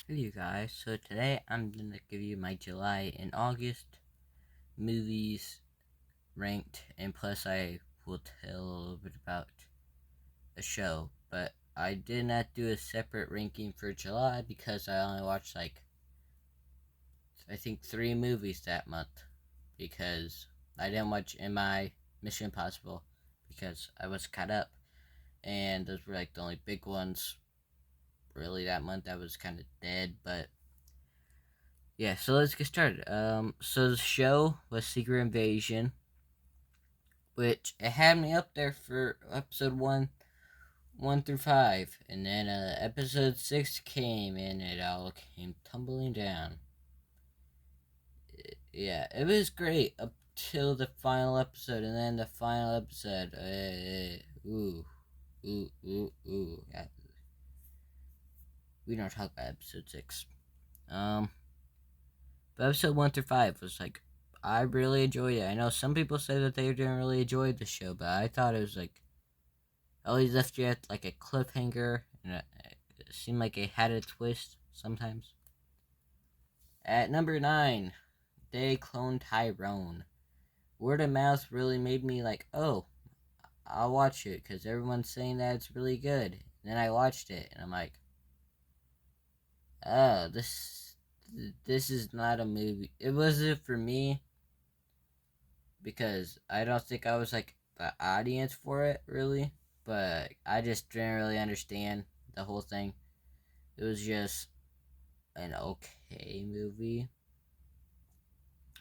Hey you guys, so today I'm gonna give you my July and August movies ranked, and plus I will tell a little bit about a show. But I did not do a separate ranking for July because I only watched I think 3 movies that month because I didn't watch in my Mission Impossible because I was caught up, and those were like the only big ones really that month. I was kind of dead, but yeah, so let's get started. So the show was Secret Invasion, which it had me up there for episode 1 through 5, and then episode 6 came, and it all came tumbling down. Yeah, it was great up till the final episode, and then the final episode, ooh, ooh, ooh, ooh. Yeah, we don't talk about episode 6. Um, but episode 1 through 5 was like, I really enjoyed it. I know some people say that they didn't really enjoy the show, but I thought it was like, always left you at like a cliffhanger, and it seemed like it had a twist sometimes. At number 9, they cloned Tyrone. Word of mouth really made me like, oh, I'll watch it because everyone's saying that it's really good. And then I watched it, and I'm like, oh, this is not a movie. It wasn't for me because I don't think I was like the audience for it really, but I just didn't really understand the whole thing. It was just an okay movie.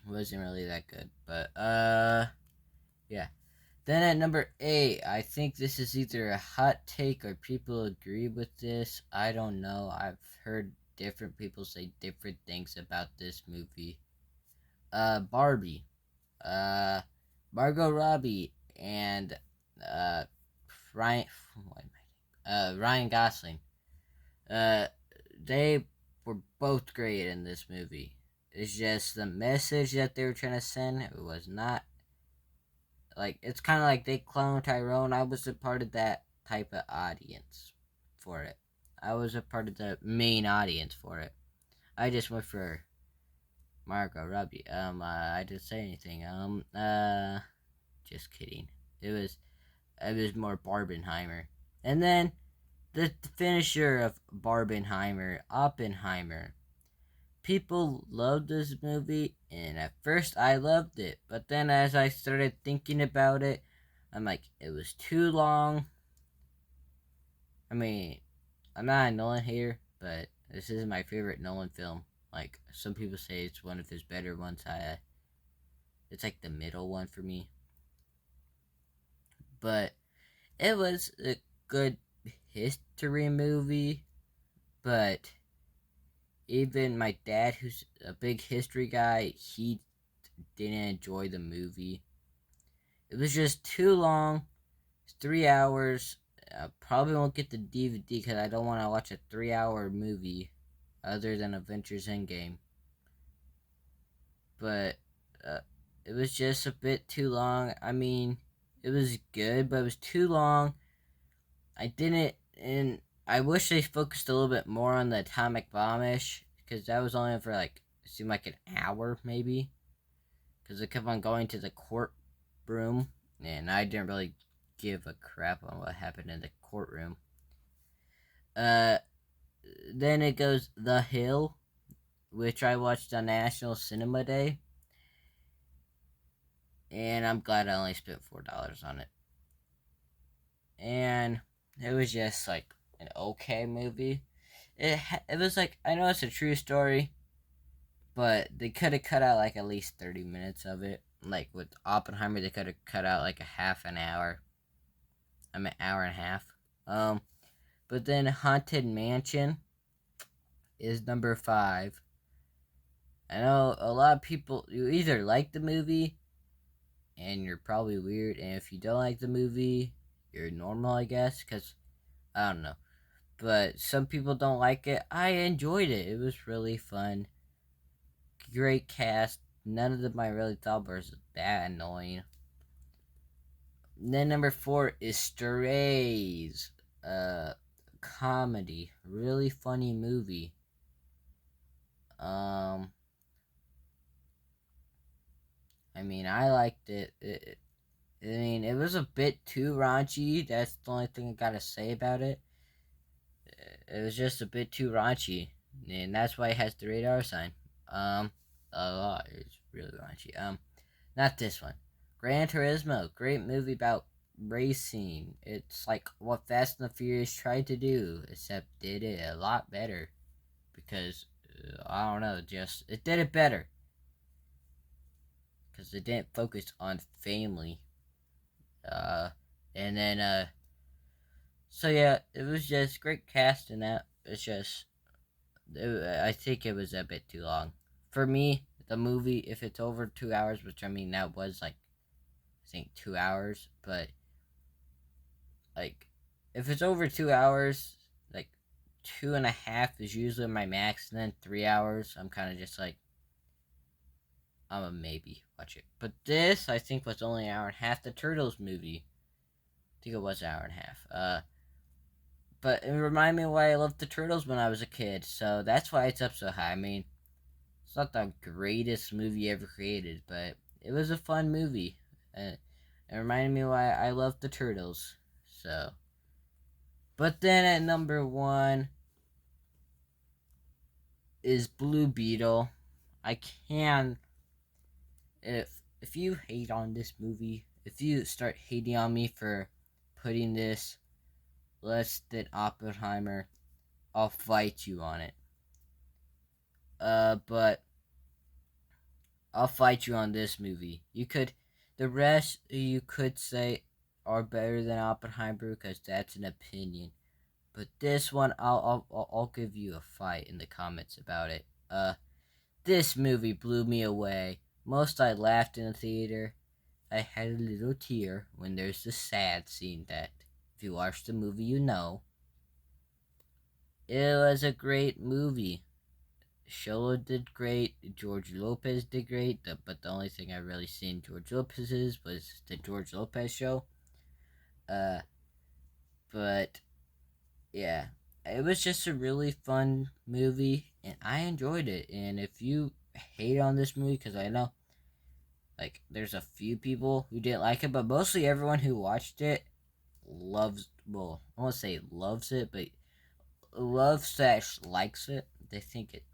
It wasn't really that good, but yeah. Then at number 8, I think this is either a hot take or people agree with this. I don't know. I've heard different people say different things about this movie. Barbie. Uh, Margot Robbie and uh Ryan. Ryan Gosling. Uh, they were both great in this movie. It's just the message that they were trying to send. It was not like, it's kind of like they cloned Tyrone. I was a part of that type of audience for it. I was a part of the main audience for it. I just went for Margot Robbie. I didn't say anything. Just kidding. It was more Barbenheimer, and then the finisher of Barbenheimer, Oppenheimer. People loved this movie, and at first I loved it, but then as I started thinking about it, I'm like, it was too long. I mean, I'm not a Nolan hater, but this is my favorite Nolan film. Like, some people say it's one of his better ones. It's like the middle one for me. But it was a good history movie, but even my dad, who's a big history guy, he didn't enjoy the movie. It was just too long. It's 3 hours. I probably won't get the DVD because I don't want to watch a 3-hour movie other than Avengers Endgame. But uh, it was just a bit too long. I mean, it was good, but it was too long. I didn't, and I wish they focused a little bit more on the atomic bomb ish because that was only for like, it seemed like an hour maybe, because it kept on going to the courtroom, and I didn't really give a crap on what happened in the courtroom. Uh, then it goes The Hill, which I watched on National Cinema Day, and I'm glad I only spent $4 on it. And it was just like an okay movie. It was like, I know it's a true story, but they could have cut out like at least 30 minutes of it. Like with Oppenheimer, they could have cut out like a half an hour. I mean, hour and a half. Um, but then Haunted Mansion is number 5. I know a lot of people, you either like the movie and you're probably weird, and if you don't like the movie, you're normal, I guess, because I don't know. But some people don't like it. I enjoyed it. It was really fun. Great cast. None of them I really thought was that annoying. And then number 4 is Strays. Uh, Comedy. Really funny movie. I mean, I liked it. I mean, it was a bit too raunchy. That's the only thing I gotta say about it. It was just a bit too raunchy, and that's why it has the radar sign. Um, a lot. It's really raunchy. Not this one. Gran Turismo, great movie about racing. It's like what Fast and the Furious tried to do, except did it a lot better. Because I don't know, just it did it better. Because it didn't focus on family. Uh, and then so yeah, it was just great cast in that. It's just I think it was a bit too long for me. The movie, if it's over 2 hours, which I mean that was like I think 2 hours, but like if it's over 2 hours, like 2.5 is usually my max, and then 3 hours, I'm kind of just like I'm a maybe watch it. But this I think was only an hour and a half. The Turtles movie, I think it was an hour and a half. But it reminded me why I loved the Turtles when I was a kid, so that's why it's up so high. I mean, it's not the greatest movie ever created, but it was a fun movie. It reminded me why I loved the Turtles. So, but then at number one is Blue Beetle. I can if you hate on this movie, if you start hating on me for putting this less than Oppenheimer, I'll fight you on it. But I'll fight you on this movie. The rest you could say are better than Oppenheimer because that's an opinion. But this one, I'll give you a fight in the comments about it. This movie blew me away. Most I laughed in the theater. I had a little tear when there's the sad scene that, if you watch the movie, you know. It was a great movie. Sholo did great. George Lopez did great. But the only thing I really seen George Lopez's was the George Lopez show. Uh, but yeah, it was just a really fun movie, and I enjoyed it. And if you hate on this movie, because I know, like, there's a few people who didn't like it, but mostly everyone who watched it loves. Well, I won't say loves it, but loves / likes it. They think it.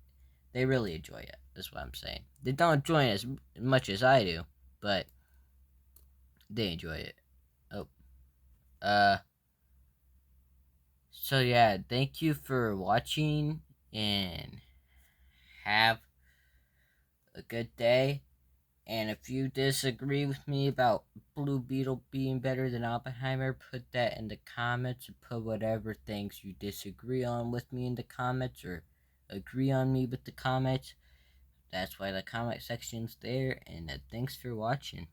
They really enjoy it. That's what I'm saying. They don't enjoy it as much as I do, but they enjoy it. Oh, uh. So yeah, thank you for watching, and have a good day. And if you disagree with me about Blue Beetle being better than Oppenheimer, put that in the comments, or put whatever things you disagree on with me in the comments, or agree on me with the comments. That's why the comment section's there, and thanks for watching.